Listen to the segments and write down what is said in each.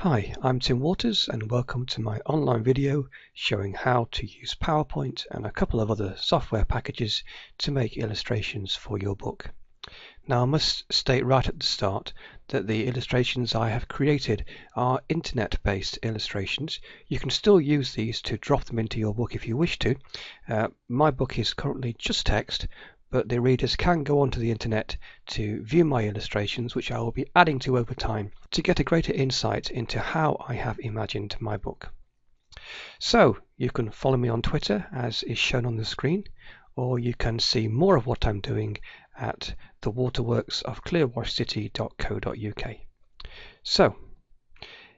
Hi, I'm Tim Waters and welcome to my online video showing how to use PowerPoint and a couple of other software packages to make illustrations for your book. Now I must state right at the start that the illustrations I have created are internet-based illustrations. You can still use these to drop them into your book if you wish to. My book is currently just text, but the readers can go onto the internet to view my illustrations, which I will be adding to over time to get a greater insight into how I have imagined my book. So you can follow me on Twitter as is shown on the screen, or you can see more of what I'm doing at the waterworks of clearwashcity.co.uk. So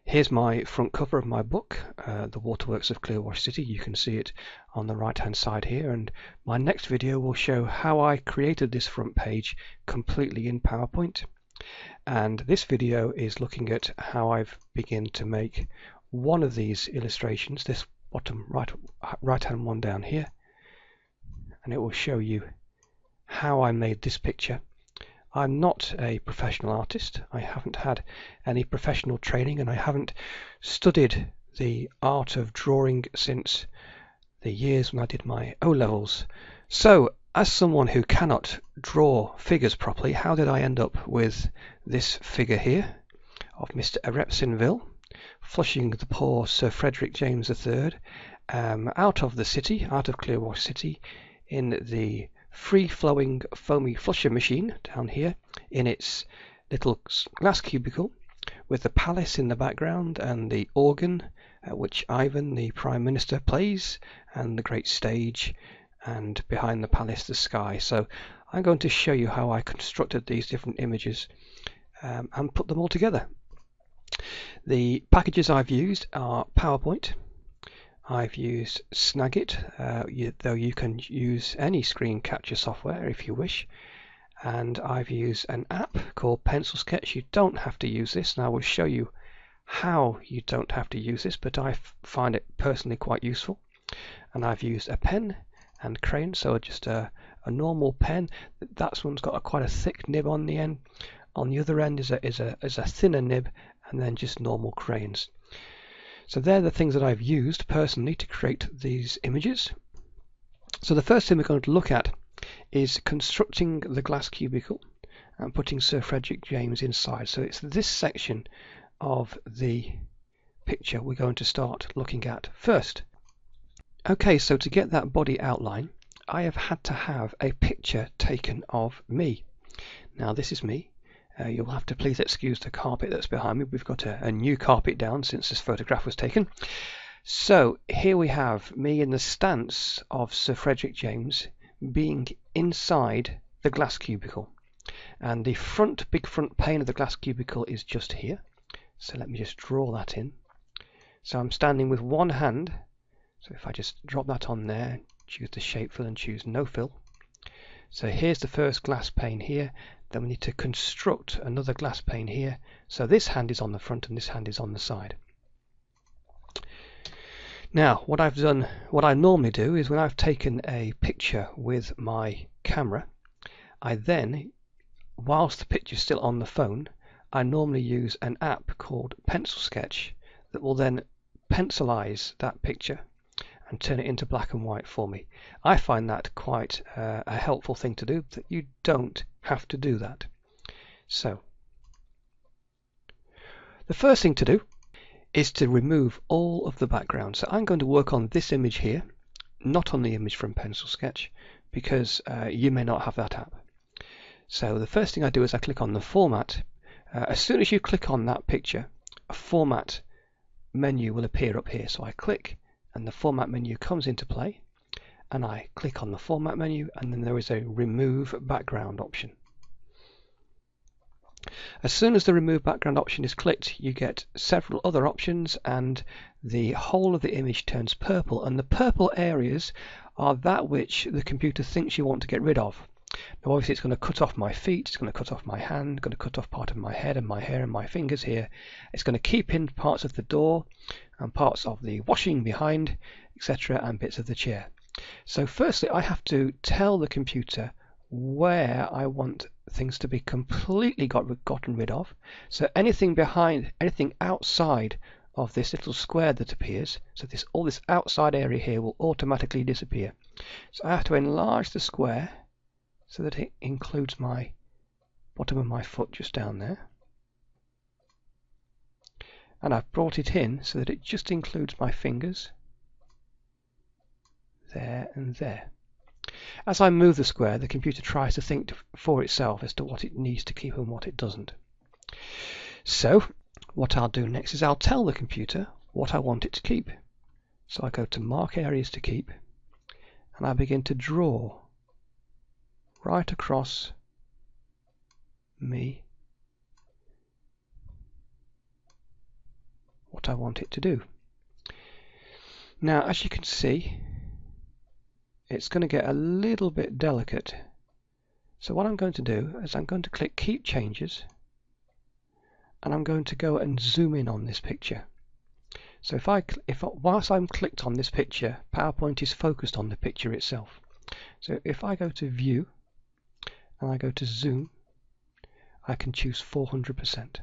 here's my front cover of my book, The Waterworks of Clearwash City. You can see it on the right hand side here, and my next video will show how I created this front page completely in PowerPoint. And this video is looking at how I've begun to make one of these illustrations, this bottom right hand one down here, and it will show you how I made this picture. I'm not a professional artist. I haven't had any professional training, and I haven't studied the art of drawing since the years when I did my O-levels. So as someone who cannot draw figures properly, how did I end up with this figure here of Mr. Erepsin Ville flushing the poor Sir Frederick James III out of the city, out of Clearwash City, in the free-flowing foamy flusher machine down here in its little glass cubicle, with the palace in the background and the organ at which Ivan the Prime Minister plays, and the great stage, and behind the palace the sky. So I'm going to show you how I constructed these different images and put them all together. The packages I've used are PowerPoint. I've used Snagit, though you can use any screen capture software if you wish. And I've used an app called Pencil Sketch. You don't have to use this, and I will show you how you don't have to use this, but I find it personally quite useful. And I've used a pen and crayon, so just a normal pen. That one's got quite a thick nib on the end. On the other end is a thinner nib, and then just normal crayons. So they're the things that I've used personally to create these images. So the first thing we're going to look at is constructing the glass cubicle and putting Sir Frederick James inside. So it's this section of the picture we're going to start looking at first. Okay, so to get that body outline, I have had to have a picture taken of me. Now this is me. You'll have to please excuse the carpet that's behind me. We've got a new carpet down since this photograph was taken. So here we have me in the stance of Sir Frederick James being inside the glass cubicle. And the big front pane of the glass cubicle is just here. So let me just draw that in. So I'm standing with one hand. So if I just drop that on there, choose the shape fill and choose no fill. So here's the first glass pane here. Then we need to construct another glass pane here. So this hand is on the front and this hand is on the side. Now what I've done, what I normally do is when I've taken a picture with my camera, I then, whilst the picture's still on the phone, I normally use an app called Pencil Sketch that will then pencilize that picture and turn it into black and white for me. I find that quite a helpful thing to do, that you don't have to do that. So the first thing to do is to remove all of the background. So I'm going to work on this image here, not on the image from Pencil Sketch, because you may not have that app. So the first thing I do is I click on the format. As soon as you click on that picture, a format menu will appear up here. So I click and the format menu comes into play, and I click on the format menu, and then there is a remove background option. As soon as the remove background option is clicked, you get several other options, and the whole of the image turns purple, and the purple areas are that which the computer thinks you want to get rid of. Now obviously it's going to cut off my feet, it's going to cut off my hand, going to cut off part of my head and my hair and my fingers here. It's going to keep in parts of the door and parts of the washing behind, etc., and bits of the chair. So firstly I have to tell the computer where I want things to be completely gotten rid of. So anything outside of this little square that appears, so all this outside area here will automatically disappear. So I have to enlarge the square so that it includes my bottom of my foot just down there. And I've brought it in so that it just includes my fingers there and there. As I move the square, the computer tries to think for itself as to what it needs to keep and what it doesn't. So what I'll do next is I'll tell the computer what I want it to keep. So I go to Mark Areas to Keep, and I begin to draw right across me what I want it to do. Now, as you can see, it's going to get a little bit delicate. So what I'm going to do is I'm going to click Keep Changes, and I'm going to go and zoom in on this picture. So whilst I'm clicked on this picture, PowerPoint is focused on the picture itself. So if I go to View and I go to Zoom, I can choose 400%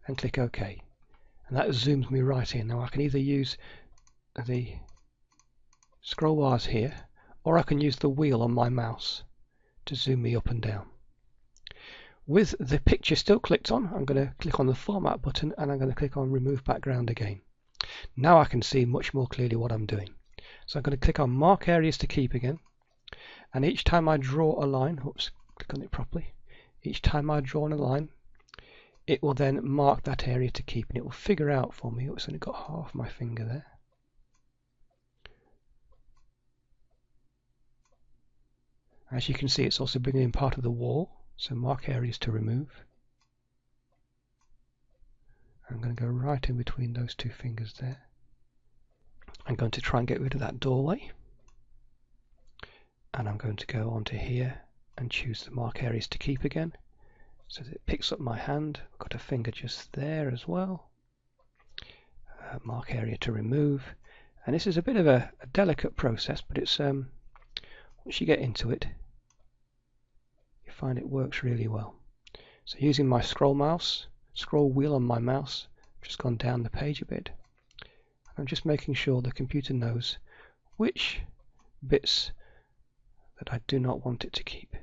and click OK, and that zooms me right in. Now I can either use the scroll bars here, or I can use the wheel on my mouse to zoom me up and down. With the picture still clicked on, I'm going to click on the Format button, and I'm going to click on Remove Background again. Now I can see much more clearly what I'm doing. So I'm going to click on Mark Areas to Keep again, and each time I draw a line, click on it properly, each time I draw a line, it will then mark that area to keep, and it will figure out for me. It's only got half my finger there. As you can see, it's also bringing in part of the wall, so Mark Areas to Remove. I'm going to go right in between those two fingers there. I'm going to try and get rid of that doorway, and I'm going to go onto here and choose the Mark Areas to Keep again, so that it picks up my hand. I've got a finger just there as well. Mark Area to Remove, and this is a bit of a delicate process, but it's once you get into it, you find it works really well. So using my scroll wheel on my mouse, I've just gone down the page a bit. I'm just making sure the computer knows which bits that I do not want it to keep.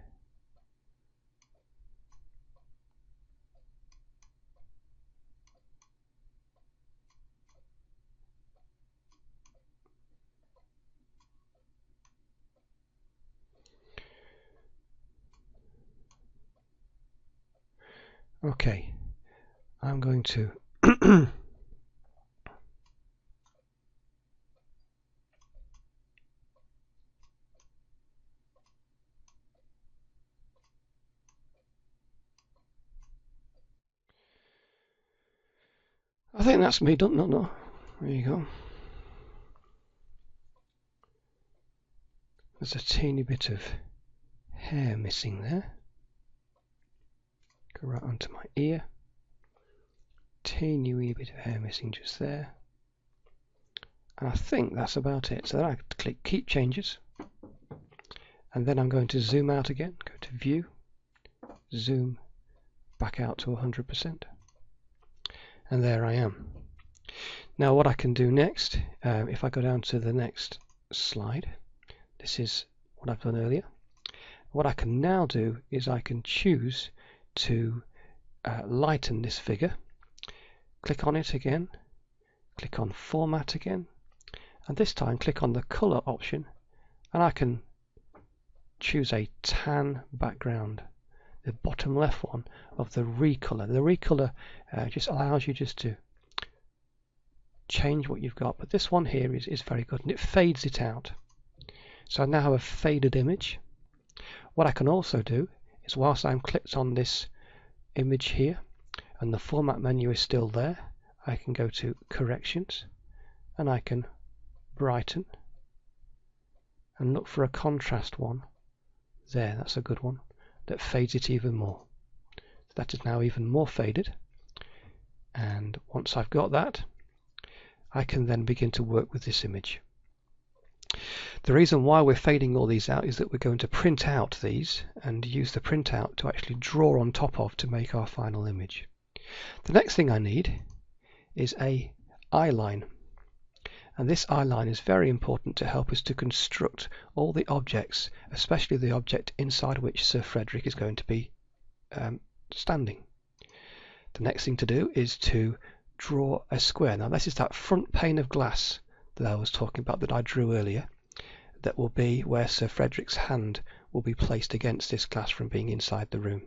Okay, I'm going to I think that's me done. No. There you go. There's a teeny bit of hair missing there. Go right onto my ear. Teeny wee bit of hair missing just there. And I think that's about it. So then I click Keep Changes. And then I'm going to zoom out again. Go to View. Zoom back out to 100%. And there I am. Now what I can do next, if I go down to the next slide, this is what I've done earlier. What I can now do is I can choose to lighten this figure. Click on it again, click on Format again, and this time click on the Color option, and I can choose a tan background, the bottom left one of the recolor. The recolor just allows you just to change what you've got, but this one here is very good, and it fades it out. So I now have a faded image. What I can also do is, whilst I'm clicked on this image here and the Format menu is still there, I can go to Corrections and I can brighten and look for a contrast one. There, that's a good one, that fades it even more. So that is now even more faded, and once I've got that, I can then begin to work with this image. The reason why we're fading all these out is that we're going to print out these and use the printout to actually draw on top of to make our final image. The next thing I need is a eye line, and this eye line is very important to help us to construct all the objects, especially the object inside which Sir Frederick is going to be standing. The next thing to do is to draw a square. Now this is that front pane of glass that I was talking about that I drew earlier, that will be where Sir Frederick's hand will be placed against this glass from being inside the room.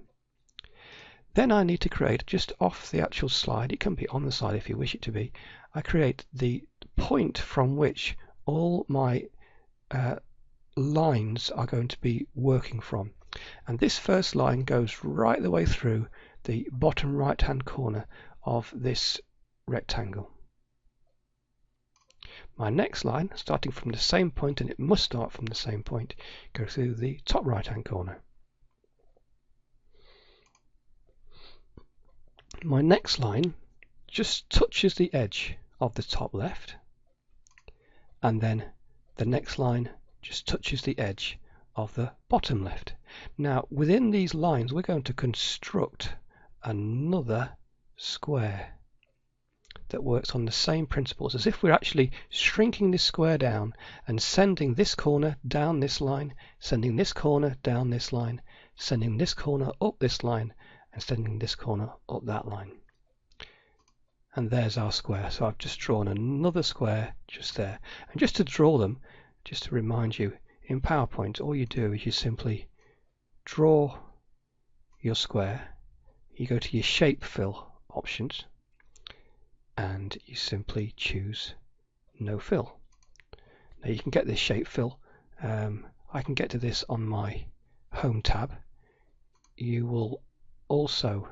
Then I need to create, just off the actual slide, it can be on the slide if you wish it to be, I create the point from which all my lines are going to be working from. And this first line goes right the way through the bottom right hand corner of this rectangle. My next line, starting from the same point, and it must start from the same point, goes through the top right hand corner. My next line just touches the edge of the top left, and then the next line just touches the edge of the bottom left. Now within these lines we're going to construct another square that works on the same principles, as if we're actually shrinking this square down and sending this corner down this line, sending this corner down this line, sending this corner up this line, and sending this corner up that line. And there's our square. So I've just drawn another square just there. And just to draw them, just to remind you, in PowerPoint all you do is you simply draw your square, you go to your shape fill options, and you simply choose no fill. Now you can get this shape fill. I can get to this on my home tab. You will also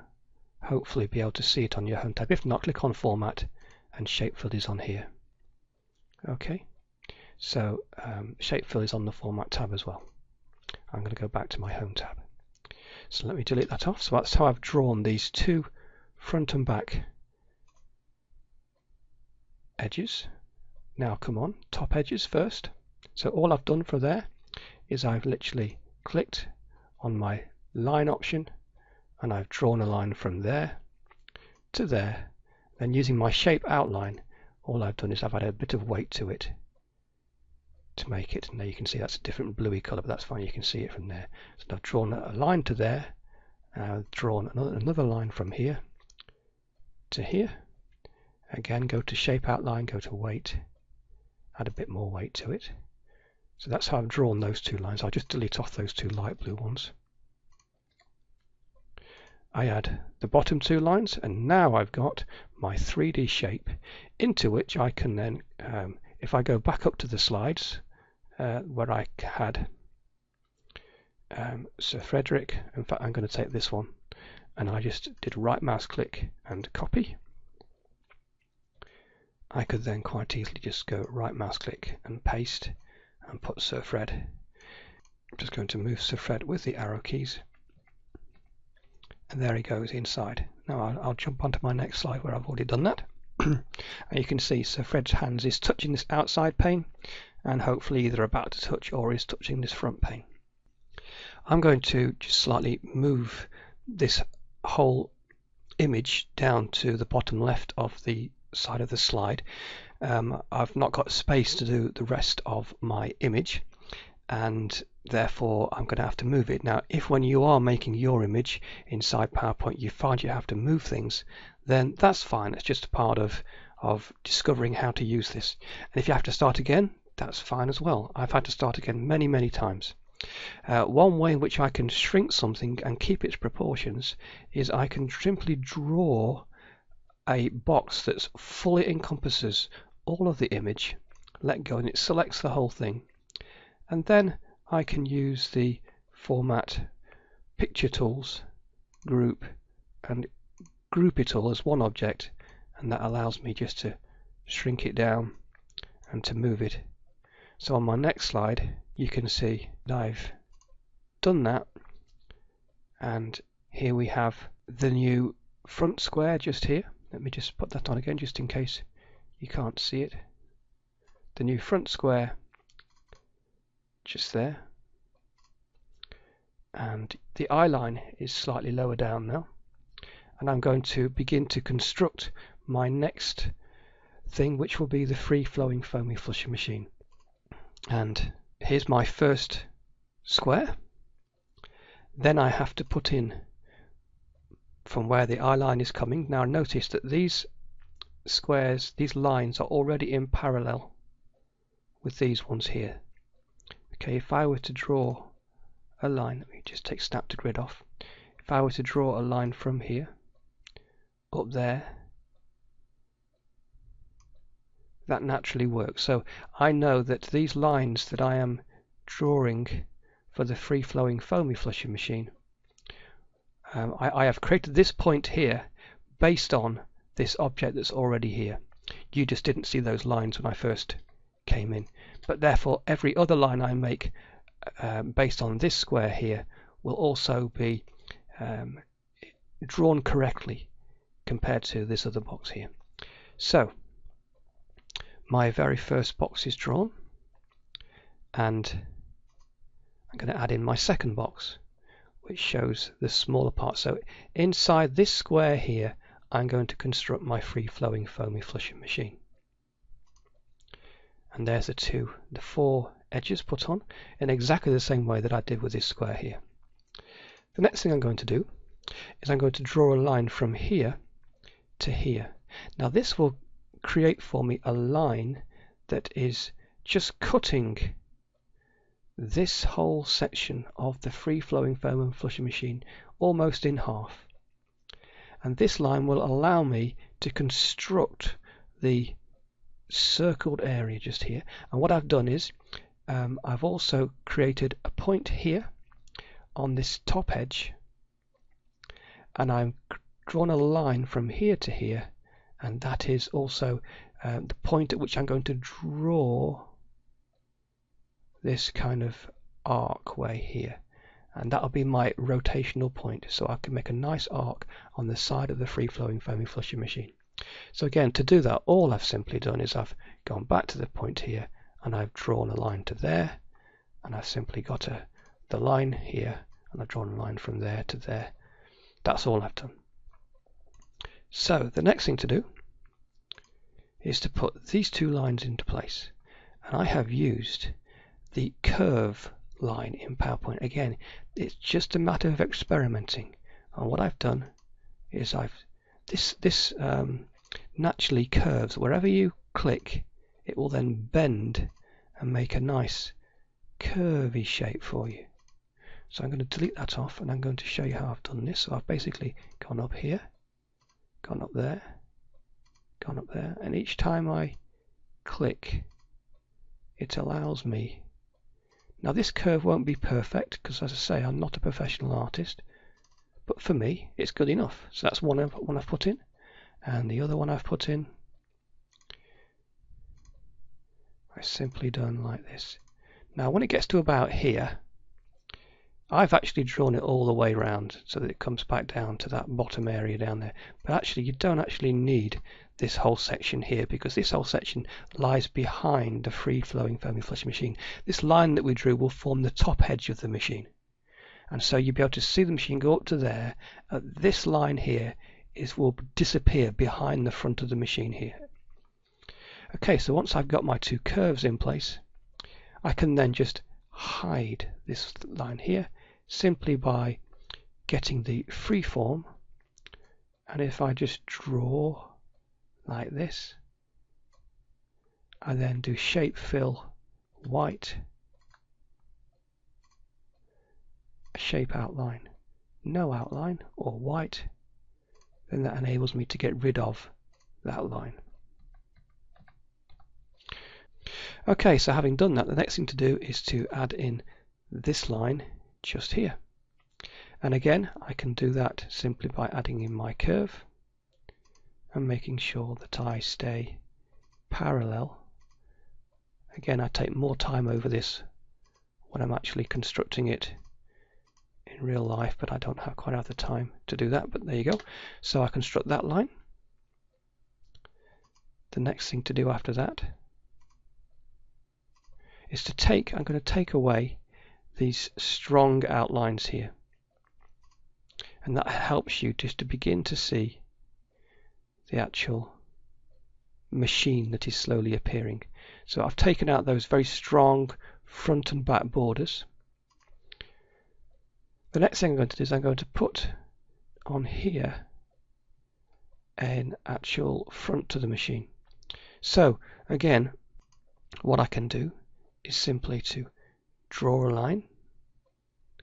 hopefully be able to see it on your home tab. If not, click on format and shape fill is on here. Okay, so shape fill is on the format tab as well. I'm going to go back to my home tab. So let me delete that off. So that's how I've drawn these two front and back edges. Now come on, top edges first. So all I've done for there is I've literally clicked on my line option and I've drawn a line from there to there. Then using my shape outline, all I've done is I've added a bit of weight to it to make it. Now you can see that's a different bluey colour, but that's fine, you can see it from there. So I've drawn a line to there, and I've drawn another line from here to here. Again, go to shape outline, go to weight, add a bit more weight to it. So that's how I've drawn those two lines. I'll just delete off those two light blue ones. I add the bottom two lines, and now I've got my 3D shape into which I can then, if I go back up to the slides where I had Sir Frederick, in fact I'm going to take this one, and I just did right mouse click and copy. I could then quite easily just go right mouse click and paste and put Sir Fred. I'm just going to move Sir Fred with the arrow keys, and there he goes inside. Now I'll jump onto my next slide where I've already done that. And you can see Sir Fred's hands is touching this outside pane, and hopefully either about to touch or is touching this front pane. I'm going to just slightly move this whole image down to the bottom left of the side of the slide. I've not got space to do the rest of my image, and therefore I'm going to have to move it. Now if when you are making your image inside PowerPoint you find you have to move things, then that's fine. It's just a part of discovering how to use this. And if you have to start again, that's fine as well. I've had to start again many times. One way in which I can shrink something and keep its proportions is I can simply draw a box that fully encompasses all of the image, let go, and it selects the whole thing. And then I can use the format picture tools, group, and group it all as one object, and that allows me just to shrink it down and to move it. So on my next slide you can see I've done that, and here we have the new front square just here. Let me just put that on again just in case you can't see it. The new front square just there, and the eye line is slightly lower down now, and I'm going to begin to construct my next thing, which will be the free-flowing foamy flushing machine. And here's my first square. Then I have to put in from where the eye line is coming. Now notice that these squares, these lines are already in parallel with these ones here. Okay, if I were to draw a line, let me just take snap to grid off. If I were to draw a line from here up there, that naturally works. So I know that these lines that I am drawing for the free-flowing foamy flushing machine, I have created this point here based on this object that's already here. You just didn't see those lines when I first came in, but therefore every other line I make based on this square here will also be drawn correctly compared to this other box here. So my very first box is drawn, and I'm going to add in my second box, which shows the smaller part. So inside this square here, I'm going to construct my free-flowing foamy flushing machine. And there's the four edges put on in exactly the same way that I did with this square here. The next thing I'm going to do is I'm going to draw a line from here to here. Now this will create for me a line that is just cutting this whole section of the free-flowing foam and flushing machine almost in half. And this line will allow me to construct the circled area just here. And what I've done is I've also created a point here on this top edge, and I've drawn a line from here to here, and that is also the point at which I'm going to draw this kind of arc way here, and that'll be my rotational point, so I can make a nice arc on the side of the free-flowing foamy flushing machine. So again, to do that, all I've simply done is I've gone back to the point here and I've drawn a line to there, and I've simply got the line here, and I've drawn a line from there to there. That's all I've done. So the next thing to do is to put these two lines into place, and I have used the curve line in PowerPoint. Again, it's just a matter of experimenting, and what I've done is this naturally curves. Wherever you click, it will then bend and make a nice curvy shape for you. So I'm going to delete that off, and I'm going to show you how I've done this. So I've basically gone up here, gone up there, gone up there, and each time I click, it allows me. Now this curve won't be perfect because, as I say, I'm not a professional artist, but for me it's good enough. So that's one I've put in, and the other one I've put in, I've simply done like this. Now when it gets to about here, I've actually drawn it all the way around so that it comes back down to that bottom area down there. But actually you don't actually need this whole section here, because this whole section lies behind the free-flowing foamy flushing machine. This line that we drew will form the top edge of the machine, and so you'll be able to see the machine go up to there. This line here will disappear behind the front of the machine here. Okay, so once I've got my two curves in place, I can then just hide this line here simply by getting the freeform, and if I just draw like this, I then do shape fill white, shape outline, no outline, or white, then that enables me to get rid of that line. Okay, so having done that, the next thing to do is to add in this line just here. And again, I can do that simply by adding in my curve and making sure that I stay parallel. Again, I take more time over this when I'm actually constructing it in real life, but I don't quite have the time to do that, but there you go. So I construct that line. The next thing to do after that is I'm going to take away these strong outlines here. And that helps you just to begin to see the actual machine that is slowly appearing. So I've taken out those very strong front and back borders. The next thing I'm going to do is I'm going to put on here an actual front to the machine. So again, what I can do is simply to draw a line,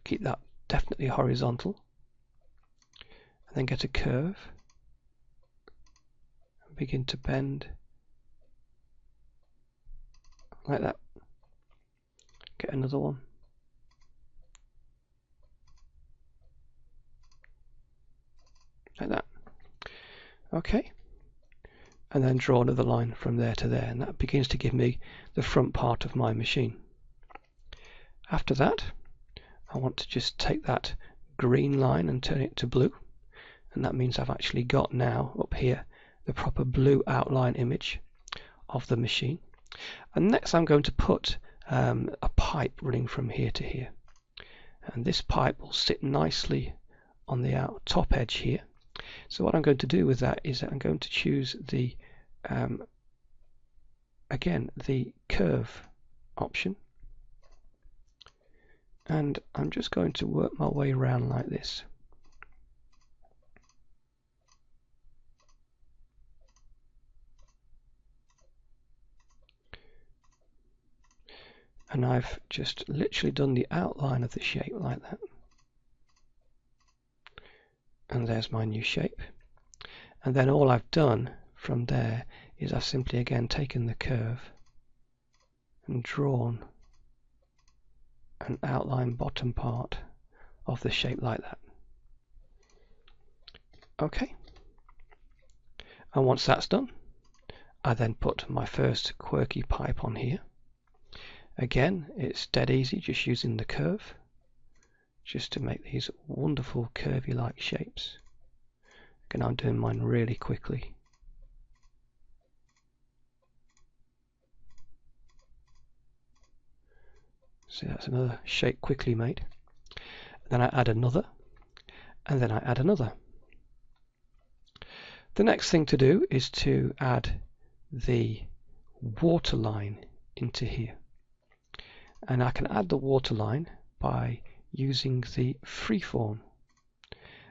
keep that definitely horizontal, and then get a curve and begin to bend like that. Get another one. Like that. Okay. And then draw another line from there to there, and that begins to give me the front part of my machine. After that, I want to just take that green line and turn it to blue, and that means I've actually got now up here the proper blue outline image of the machine. And next I'm going to put a pipe running from here to here, and this pipe will sit nicely on the top edge here. So what I'm going to do with that is that I'm going to choose the again the curve option, and I'm just going to work my way around like this. And I've just literally done the outline of the shape like that. And there's my new shape. And then all I've done from there is I've simply again taken the curve and drawn an outline bottom part of the shape like that. Okay. And once that's done, I then put my first quirky pipe on here. Again, it's dead easy, just using the curve, just to make these wonderful curvy like shapes. Again, I'm doing mine really quickly. So that's another shape quickly made. Then I add another, and then I add another. The next thing to do is to add the water line into here. And I can add the water line by using the freeform.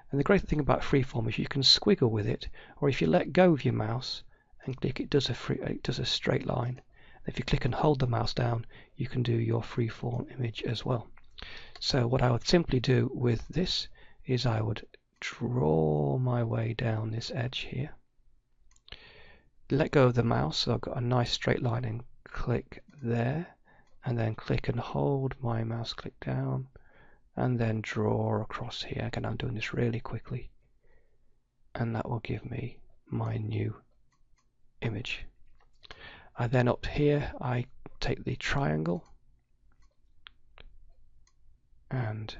And the great thing about freeform is you can squiggle with it, or if you let go of your mouse and click, it does a straight line. If you click and hold the mouse down, you can do your freeform image as well. So what I would simply do with this is I would draw my way down this edge here, let go of the mouse so I've got a nice straight line, and click there, and then click and hold my mouse click down, and then draw across here. Again, I'm doing this really quickly, and that will give me my new image. I then up here I take the triangle, and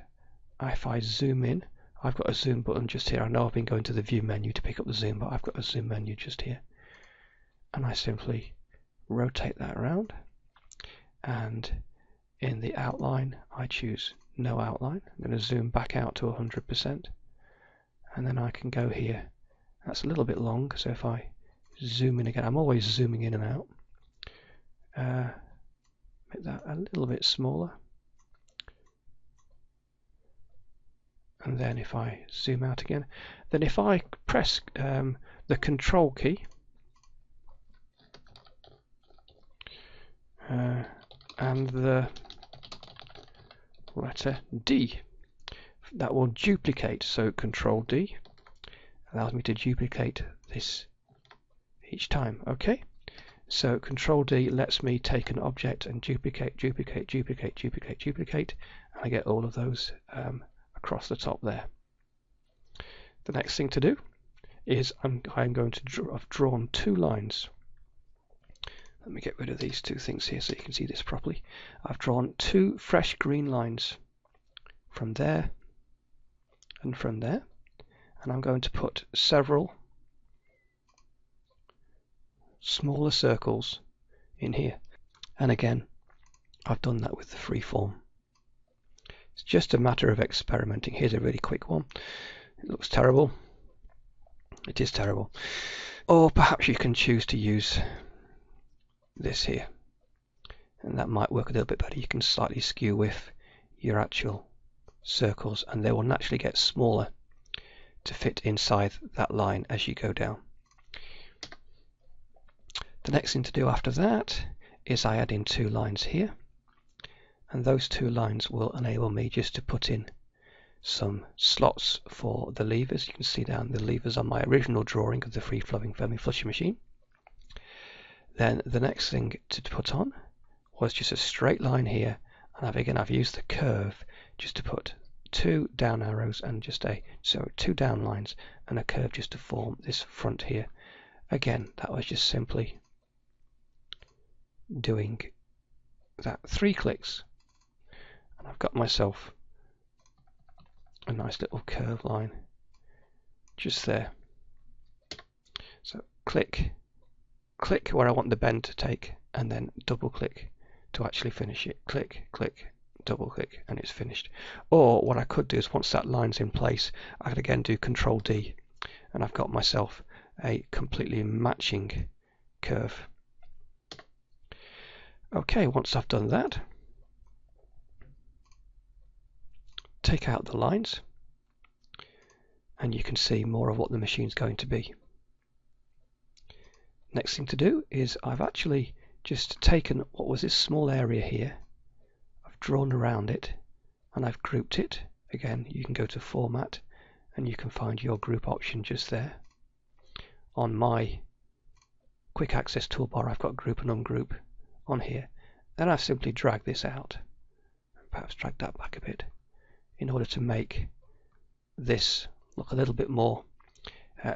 if I zoom in, I've got a zoom button just here. I know I've been going to the view menu to pick up the zoom, but I've got a zoom menu just here, and I simply rotate that around, and in the outline I choose no outline. I'm going to zoom back out to 100%, and then I can go here. That's a little bit long, so if I zoom in again, I'm always zooming in and out, make that a little bit smaller, and then if I zoom out again, then if I press the control key and the letter D, that will duplicate. So control D allows me to duplicate this each time. Okay, so control D lets me take an object and duplicate, and I get all of those across the top there. The next thing to do is I'm going to I've drawn two lines. Let me get rid of these two things here so you can see this properly. I've drawn two fresh green lines from there and from there, and I'm going to put several smaller circles in here. And again, I've done that with the freeform. It's just a matter of experimenting. Here's a really quick one. It looks terrible. It is terrible. Or perhaps you can choose to use this here, and that might work a little bit better. You can slightly skew with your actual circles, and they will naturally get smaller to fit inside that line as you go down. The next thing to do after that is I add in 2 lines here, and those 2 lines will enable me just to put in some slots for the levers. You can see down the levers on my original drawing of the free-flowing foamy flusher machine. Then the next thing to put on was just a straight line here, and I've used the curve just to put 2 down arrows and just 2 down lines and a curve just to form this front here. Again, that was just simply doing that 3 clicks, and I've got myself a nice little curve line just there. So click where I want the bend to take, and then double click to actually finish it. Click, double click, and it's finished. Or what I could do is, once that line's in place, I could again do Control D, and I've got myself a completely matching curve. Okay, once I've done that, take out the lines, and you can see more of what the machine's going to be. Next thing to do is I've actually just taken what was this small area here, I've drawn around it, and I've grouped it. Again, you can go to Format, and you can find your group option just there. On my quick access toolbar, I've got Group and Ungroup on here. Then I've simply dragged this out, and perhaps drag that back a bit, in order to make this look a little bit more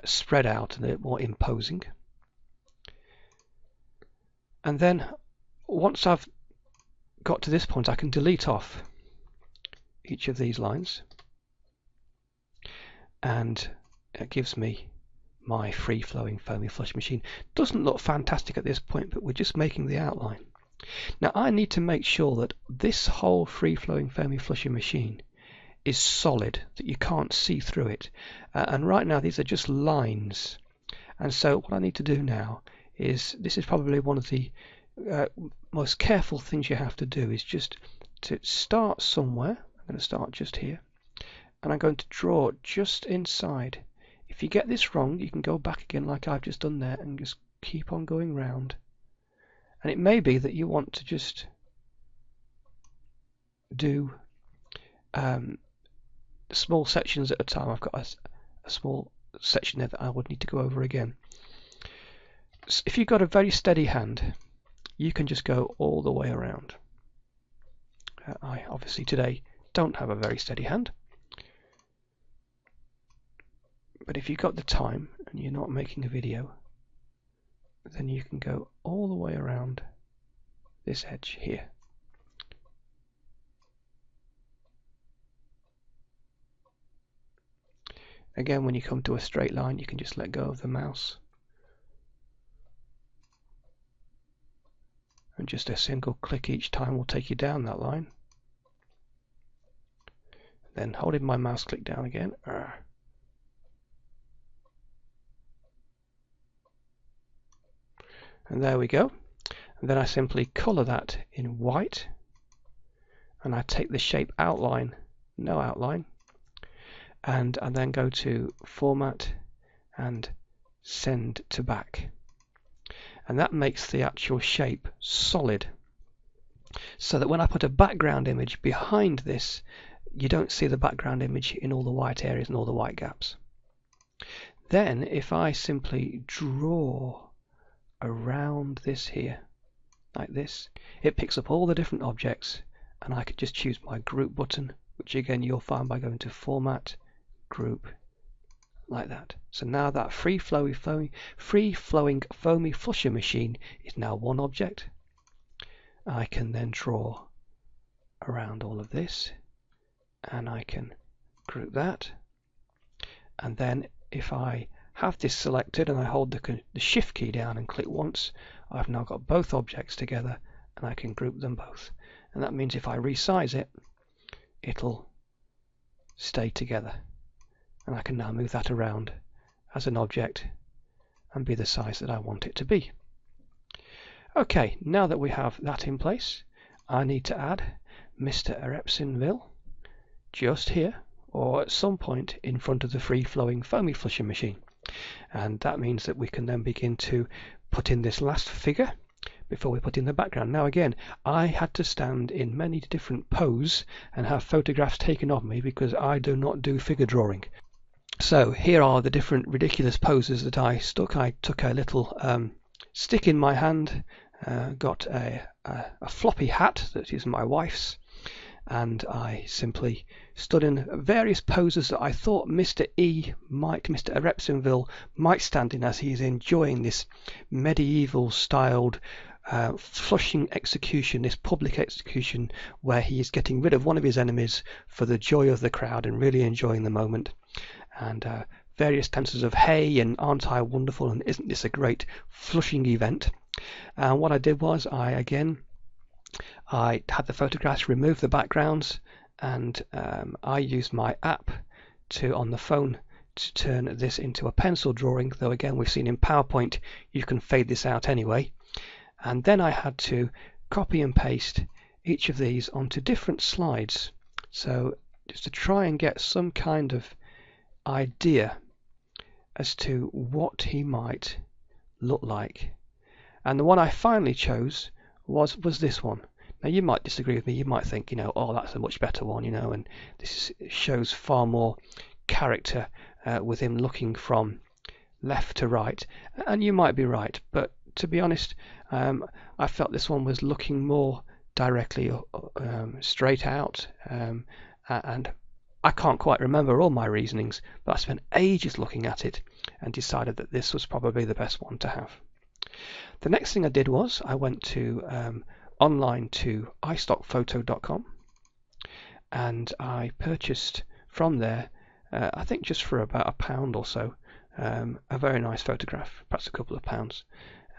spread out and a bit more imposing. And then once I've got to this point, I can delete off each of these lines, and it gives me my free-flowing foamy flush machine. Doesn't look fantastic at this point, but we're just making the outline. Now I need to make sure that this whole free-flowing foamy flusher machine is solid, that you can't see through it. And right now these are just lines. And so what I need to do now is, this is probably one of the most careful things you have to do, is just to start somewhere. I'm going to start just here, and I'm going to draw just inside. If you get this wrong, you can go back again like I've just done there and just keep on going round. And it may be that you want to just do small sections at a time. I've got a small section there that I would need to go over again. So if you've got a very steady hand, you can just go all the way around. I obviously today don't have a very steady hand, but if you've got the time and you're not making a video, then you can go all the way around this edge here. Again, when you come to a straight line, you can just let go of the mouse, and just a single click each time will take you down that line. Then holding my mouse click down again, and there we go. And then I simply colour that in white, and I take the shape outline, no outline, and I then go to Format and Send to Back, and that makes the actual shape solid, so that when I put a background image behind this, you don't see the background image in all the white areas and all the white gaps. Then if I simply draw around this here like this, it picks up all the different objects, and I could just choose my group button, which again you'll find by going to Format, Group, like that. So now that free-flowing foamy flusher machine is now one object. I can then draw around all of this, and I can group that, and then if I have this selected and I hold the shift key down and click once, I've now got both objects together, and I can group them both. and that means if I resize it, it'll stay together, and I can now move that around as an object and be the size that I want it to be. Okay, now that we have that in place, I need to add Mr. Erepsin Ville just here, or at some point in front of the free-flowing foamy flushing machine. And that means that we can then begin to put in this last figure before we put in the background. Now again, I had to stand in many different poses and have photographs taken of me because I do not do figure drawing. So here are the different ridiculous poses that I took. I took a little stick in my hand, got a floppy hat that is my wife's, and I simply stood in various poses that I thought Mr. Erepsin Ville might stand in as he's enjoying this medieval styled flushing execution, this public execution where he is getting rid of one of his enemies for the joy of the crowd and really enjoying the moment. And various dances of hey and aren't I wonderful and isn't this a great flushing event. And what I did was I had the photographs, removed the backgrounds, and I used my app on the phone to turn this into a pencil drawing, though again we've seen in PowerPoint you can fade this out anyway. And then I had to copy and paste each of these onto different slides, so just to try and get some kind of idea as to what he might look like. And the one I finally chose was this one. Now you might disagree with me, you might think, oh, that's a much better one, and this shows far more character with him looking from left to right, and you might be right, but to be honest, I felt this one was looking more directly straight out, and I can't quite remember all my reasonings, but I spent ages looking at it and decided that this was probably the best one to have. The next thing I did was I went to online to iStockPhoto.com, and I purchased from there, I think just for about £1 or so, a very nice photograph, perhaps a couple of pounds,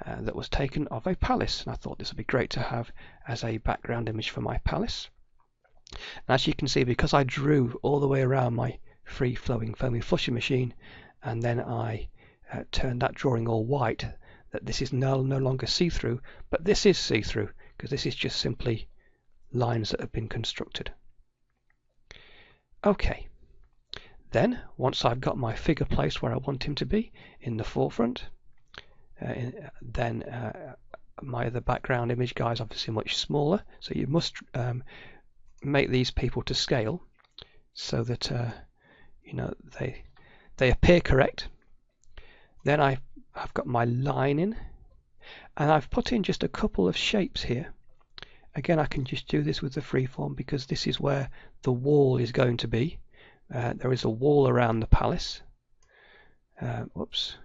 that was taken of a palace, and I thought this would be great to have as a background image for my palace. And as you can see, because I drew all the way around my free-flowing foamy flushing machine, and then I turned that drawing all white, that this is no longer see-through, but this is see-through because this is just simply lines that have been constructed. Okay, then once I've got my figure placed where I want him to be in the forefront, then my other background image guy is obviously much smaller, so you must make these people to scale so that they appear correct. Then I've got my line in, and I've put in just a couple of shapes here. Again, I can just do this with the freeform because this is where the wall is going to be. There is a wall around the palace. Whoops.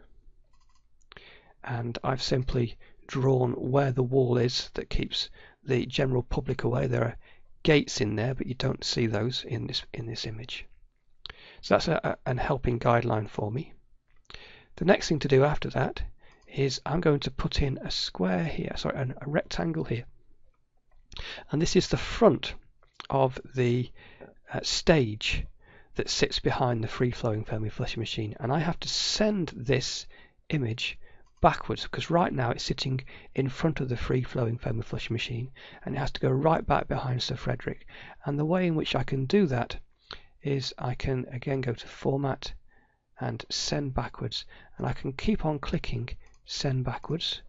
And I've simply drawn where the wall is that keeps the general public away. There are gates in there, but you don't see those in this image. So that's an helping guideline for me. The next thing to do after that is I'm going to put in a square here, sorry, a rectangle here. And this is the front of the stage that sits behind the free-flowing foamy flushing machine. And I have to send this image backwards because right now it's sitting in front of the free-flowing foamy flushing machine, and it has to go right back behind Sir Frederick. And the way in which I can do that is I can again go to Format and Send Backwards, and I can keep on clicking Send Backwards,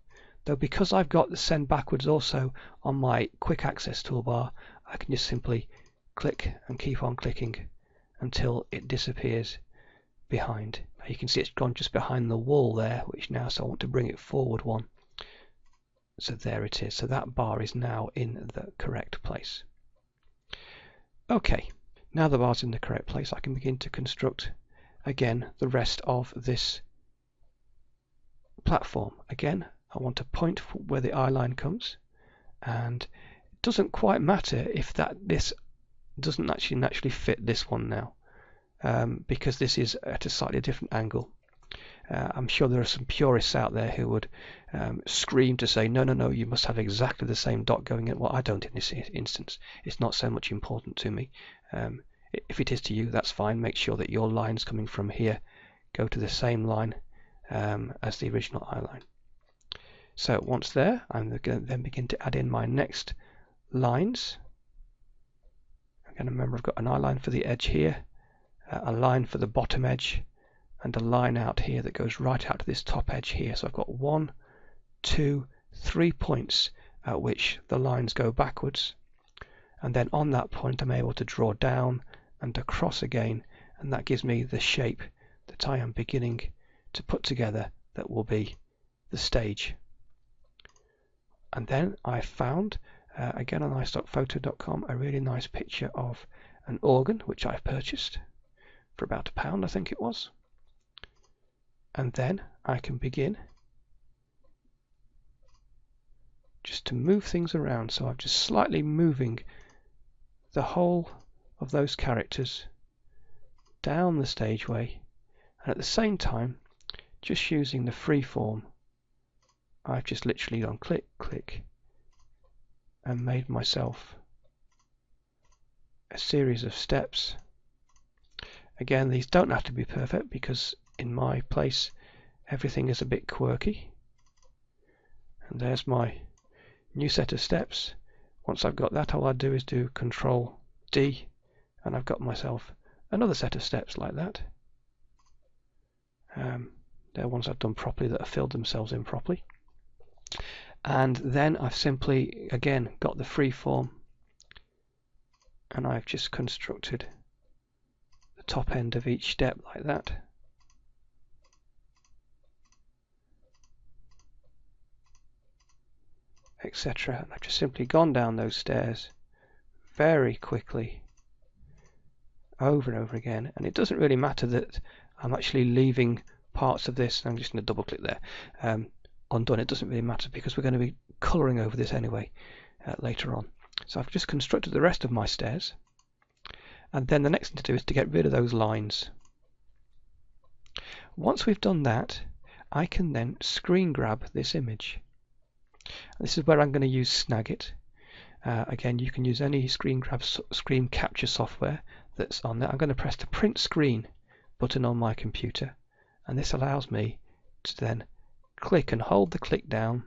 though because I've got the Send Backwards also on my quick access toolbar, I can just simply click and keep on clicking until it disappears behind. Now you can see it's gone just behind the wall there, which now, so I want to bring it forward one. So there it is. So that bar is now in the correct place. Okay, now the bar's in the correct place, I can begin to construct again the rest of this platform. Again, I want to point where the eye line comes, and it doesn't quite matter if this doesn't actually fit this one now, because this is at a slightly different angle. I'm sure there are some purists out there who would scream to say, no, you must have exactly the same dot going in. Well, I don't in this instance. It's not so much important to me. If it is to you, that's fine. Make sure that your lines coming from here go to the same line as the original eye line. So once there, I'm going to then begin to add in my next lines. Again, remember I've got an eye line for the edge here, a line for the bottom edge, and a line out here that goes right out to this top edge here. So I've got 1, 2, 3 points at which the lines go backwards, and then on that point I'm able to draw down and across again, and that gives me the shape that I am beginning to put together that will be the stage. And then I found again on iStockPhoto.com a really nice picture of an organ which I've purchased for about £1, I think it was. And then I can begin just to move things around. So I'm just slightly moving the whole of those characters down the stageway, and at the same time just using the free form, I've just literally gone click, click, and made myself a series of steps. Again, these don't have to be perfect because in my place everything is a bit quirky. And there's my new set of steps. Once I've got that, all I do is do Control D, and I've got myself another set of steps like that. They're ones I've done properly that have filled themselves in properly. And then I've simply again got the free form, and I've just constructed the top end of each step like that. Etc. And I've just simply gone down those stairs very quickly over and over again, and it doesn't really matter that I'm actually leaving parts of this. I'm just going to double click there, undone. It doesn't really matter because we're going to be colouring over this anyway later on. So I've just constructed the rest of my stairs, and then the next thing to do is to get rid of those lines. Once we've done that, I can then screen grab this image. This is where I'm going to use Snagit. Again, you can use any screen capture software that's on there. I'm going to press the print screen button on my computer, and this allows me to then click and hold the click down,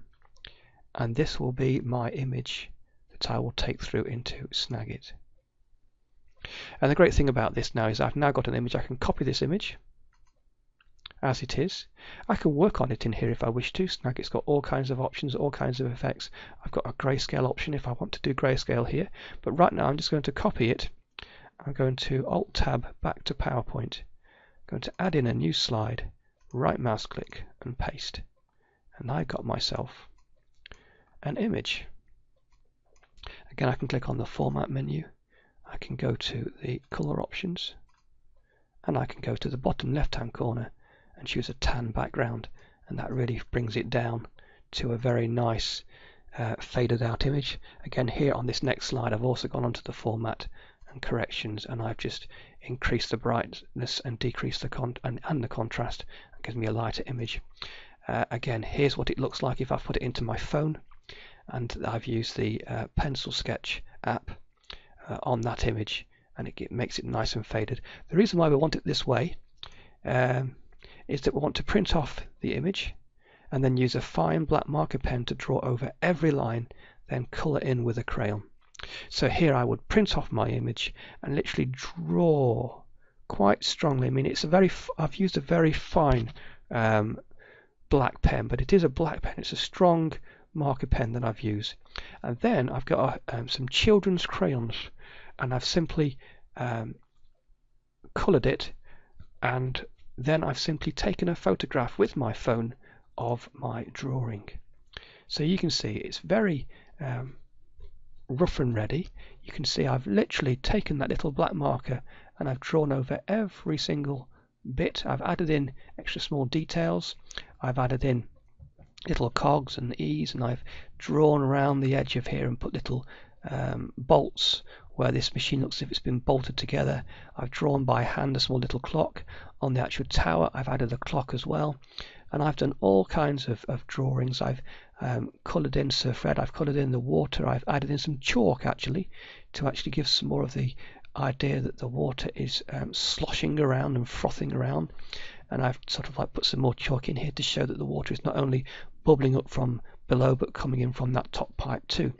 and this will be my image that I will take through into Snagit. And the great thing about this now is I've now got an image. I can copy this image as it is. I can work on it in here if I wish to. Snagit's got all kinds of options, all kinds of effects. I've got a grayscale option if I want to do grayscale here, but right now I'm just going to copy it. I'm going to Alt-Tab back to PowerPoint. I'm going to add in a new slide, right mouse click and paste, and I got myself an image. Again, I can click on the Format menu, I can go to the Color options, and I can go to the bottom left hand corner and choose a tan background, and that really brings it down to a very nice faded out image. Again, here on this next slide I've also gone onto the Format and Corrections, and I've just increased the brightness and decreased the and the contrast. It gives me a lighter image. Again, here's what it looks like if I put it into my phone, and I've used the Pencil Sketch app on that image, and it makes it nice and faded. The reason why we want it this way is that we want to print off the image and then use a fine black marker pen to draw over every line, then colour in with a crayon. So here I would print off my image and literally draw quite strongly. I mean, I've used a very fine black pen, but it is a black pen. It's a strong marker pen that I've used. And then I've got some children's crayons, and I've simply coloured it, and then I've simply taken a photograph with my phone of my drawing. So you can see it's very rough and ready. You can see I've literally taken that little black marker and I've drawn over every single bit. I've added in extra small details. I've added in little cogs and E's, and I've drawn around the edge of here and put little bolts where this machine looks as if it's been bolted together. I've drawn by hand a small little clock. On the actual tower I've added a clock as well, and I've done all kinds of drawings. I've coloured in Sir Fred, I've coloured in the water, I've added in some chalk actually to actually give some more of the idea that the water is sloshing around and frothing around, and I've sort of like put some more chalk in here to show that the water is not only bubbling up from below but coming in from that top pipe too.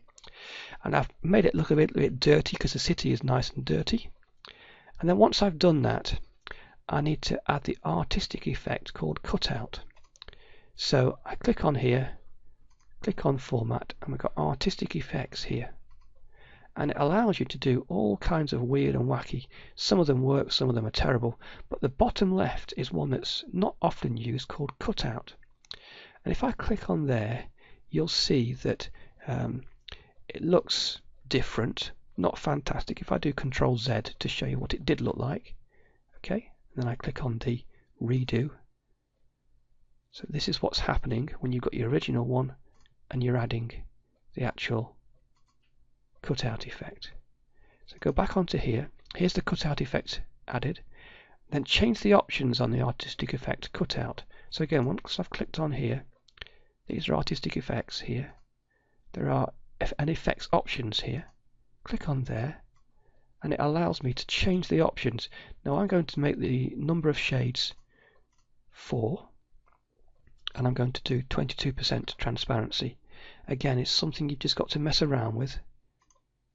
And I've made it look a bit dirty because the city is nice and dirty. And then once I've done that, I need to add the artistic effect called cutout. So I click on here, click on format, and we've got artistic effects here. And it allows you to do all kinds of weird and wacky. Some of them work, some of them are terrible. But the bottom left is one that's not often used called cutout. And if I click on there, you'll see that it looks different, not fantastic. If I do Control Z to show you what it did look like, okay, and then I click on the redo. So this is what's happening when you've got your original one and you're adding the actual cutout effect. So go back onto here. Here's the cutout effect added. Then change the options on the artistic effect cutout. So again, once I've clicked on here, these are artistic effects here. There are an effects options here. Click on there and it allows me to change the options. Now I'm going to make the number of shades 4 and I'm going to do 22% transparency. Again, it's something you've just got to mess around with.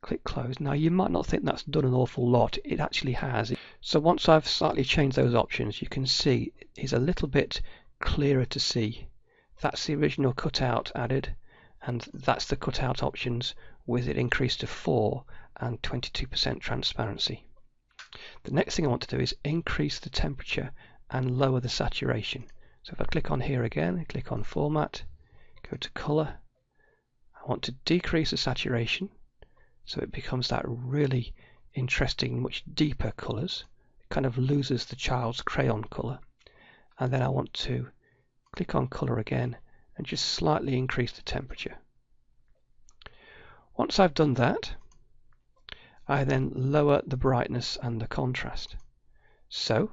Click close. Now you might not think that's done an awful lot. It actually has. So once I've slightly changed those options, you can see it's a little bit clearer to see. That's the original cutout added, and that's the cutout options with it increased to 4 and 22% transparency. The next thing I want to do is increase the temperature and lower the saturation. So if I click on here again, click on format, go to color, I want to decrease the saturation so it becomes that really interesting, much deeper colors. It kind of loses the child's crayon color. And then I want to click on color again and just slightly increase the temperature. Once I've done that, I then lower the brightness and the contrast. So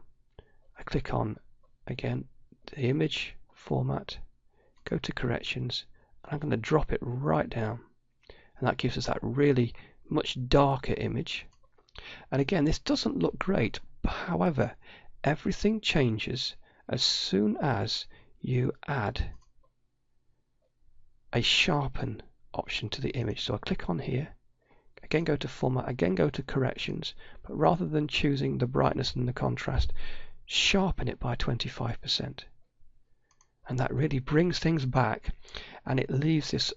I click on again the image format, go to corrections, and I'm going to drop it right down, and that gives us that really much darker image. And again, this doesn't look great, however, everything changes as soon as you add a sharpen option to the image. So I click on here, again go to format, again go to corrections, but rather than choosing the brightness and the contrast, sharpen it by 25%. And that really brings things back, and it leaves this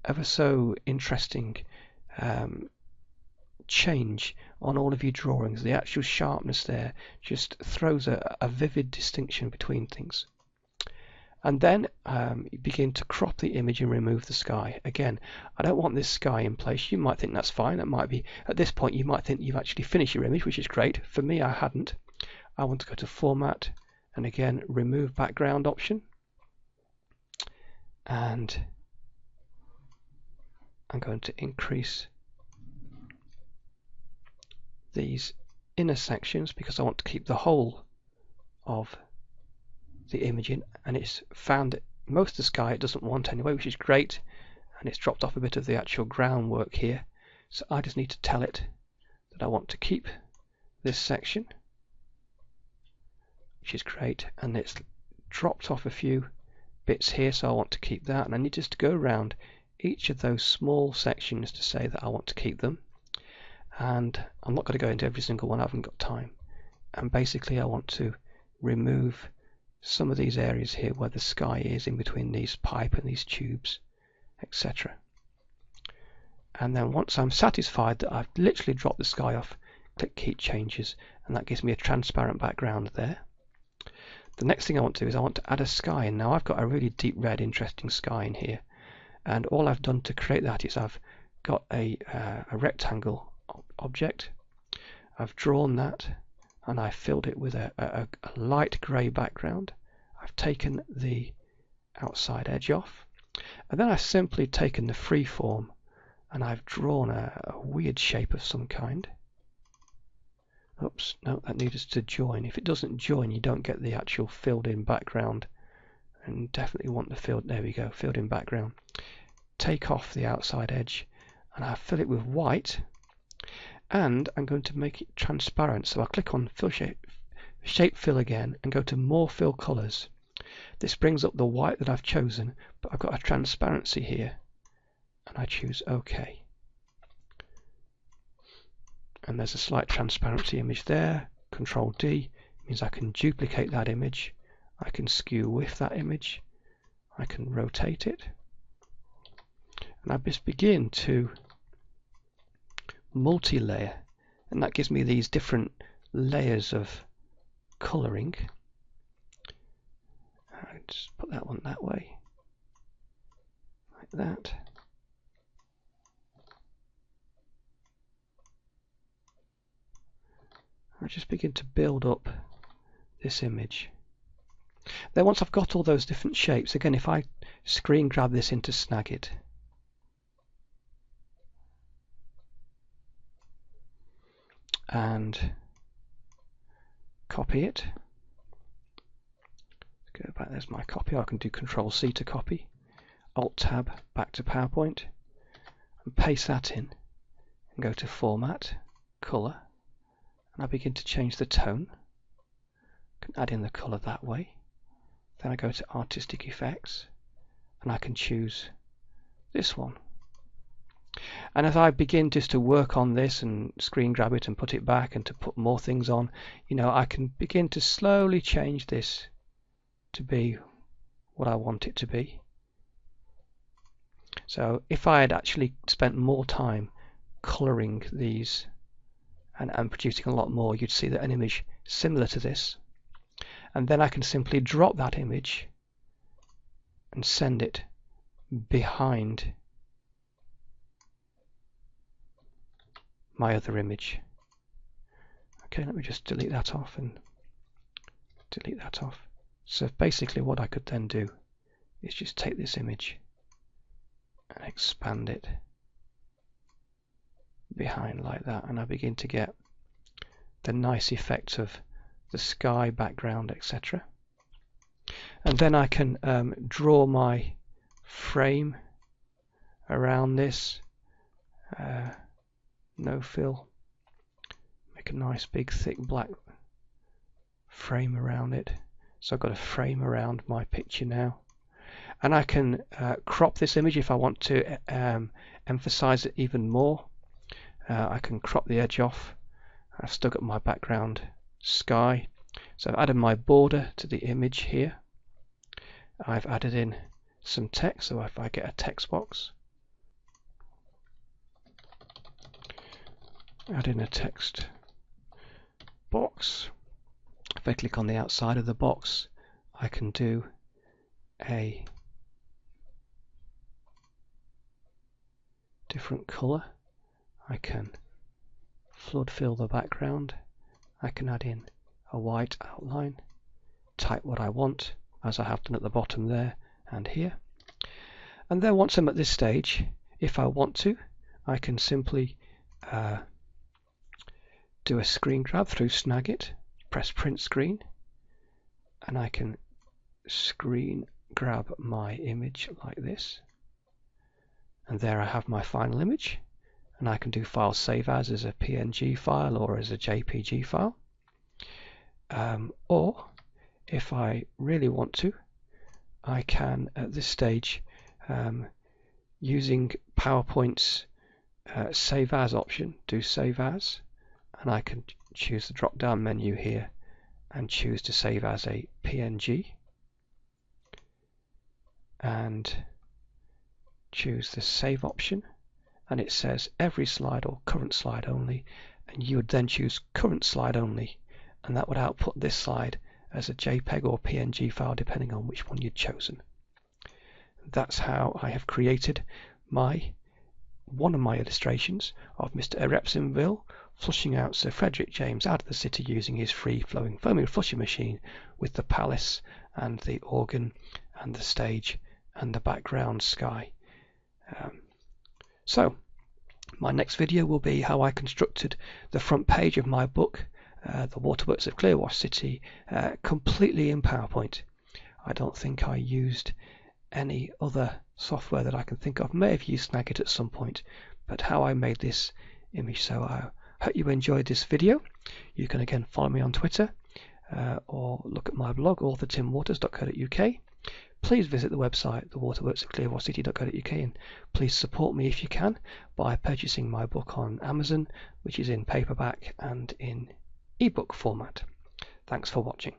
ever so interesting change on all of your drawings. The actual sharpness there just throws a vivid distinction between things. And then you begin to crop the image and remove the sky. Again, I don't want this sky in place. You might think that's fine. It might be, at this point you might think you've actually finished your image, which is great. For me, I hadn't. I want to go to format and again remove background option, and I'm going to increase these inner sections because I want to keep the whole of the image in, and it's found most of the sky it doesn't want anyway, which is great, and it's dropped off a bit of the actual groundwork here. So I just need to tell it that I want to keep this section, which is great, and it's dropped off a few bits here, so I want to keep that, and I need just to go around each of those small sections to say that I want to keep them. And I'm not going to go into every single one, I haven't got time. And basically I want to remove some of these areas here where the sky is in between these pipe and these tubes, etc. And then once I'm satisfied that I've literally dropped the sky off, click Keep Changes, and that gives me a transparent background there. The next thing I want to do is I want to add a sky, and now I've got a really deep red interesting sky in here, and all I've done to create that is I've got a rectangle object, I've drawn that, and I filled it with a light grey background. I've taken the outside edge off, and then I've simply taken the freeform and I've drawn a weird shape of some kind. Oops, no, that needs to join. If it doesn't join, you don't get the actual filled in background, and definitely want the filled, there we go, filled in background. Take off the outside edge, and I fill it with white, and I'm going to make it transparent. So I'll click on fill shape fill again and go to more fill colors. This brings up the white that I've chosen, but I've got a transparency here, and I choose OK. And there's a slight transparency image there. Control D means I can duplicate that image. I can skew with that image. I can rotate it. And I just begin to multi-layer, and that gives me these different layers of colouring. I just put that one that way, like that. I just begin to build up this image. Then once I've got all those different shapes, again, if I screen grab this into Snagit, and copy it, go back, there's my copy. I can do Control C to copy, Alt Tab back to PowerPoint, and paste that in, and go to Format, Color, and I begin to change the tone. I can add in the color that way. Then I go to Artistic Effects, and I can choose this one. And as I begin just to work on this and screen grab it and put it back and to put more things on, you know, I can begin to slowly change this to be what I want it to be. So if I had actually spent more time coloring these and producing a lot more, you'd see that an image similar to this, and then I can simply drop that image and send it behind my other image. Okay, let me just delete that off and delete that off. So basically what I could then do is just take this image and expand it behind like that, and I begin to get the nice effect of the sky background, etc. And then I can draw my frame around this, no fill, make a nice big thick black frame around it. So I've got a frame around my picture now, and I can crop this image if I want to emphasize it even more. I can crop the edge off. I've still got my background sky, so I've added my border to the image here. I've added in some text, so if I get a text box, add in a text box. If I click on the outside of the box, I can do a different color. I can flood fill the background. I can add in a white outline, type what I want, as I have done at the bottom there and here. And then once I'm at this stage, if I want to, I can simply do a screen grab through Snagit, press print screen, and I can screen grab my image like this. And there I have my final image. And I can do file save as a PNG file or as a JPG file. Or if I really want to, I can at this stage, using PowerPoint's save as option, do save as, and I can choose the drop down menu here and choose to save as a PNG, and choose the save option, and it says every slide or current slide only, and you would then choose current slide only, and that would output this slide as a JPEG or PNG file depending on which one you'd chosen. That's how I have created one of my illustrations of Mr. Erepsin Ville flushing out Sir Frederick James out of the city using his free-flowing foaming flushing machine, with the palace and the organ and the stage and the background sky. So My next video will be how I constructed the front page of my book, The Waterworks of Clearwash City, completely in PowerPoint. I don't think I used any other software that I can think of. May have used Snagit at some point, but how I made this image. So I hope you enjoyed this video. You can again follow me on Twitter or look at my blog, authortimwaters.co.uk. Please visit the website, thewaterworksofclearwashcity.co.uk, and please support me if you can by purchasing my book on Amazon, which is in paperback and in ebook format. Thanks for watching.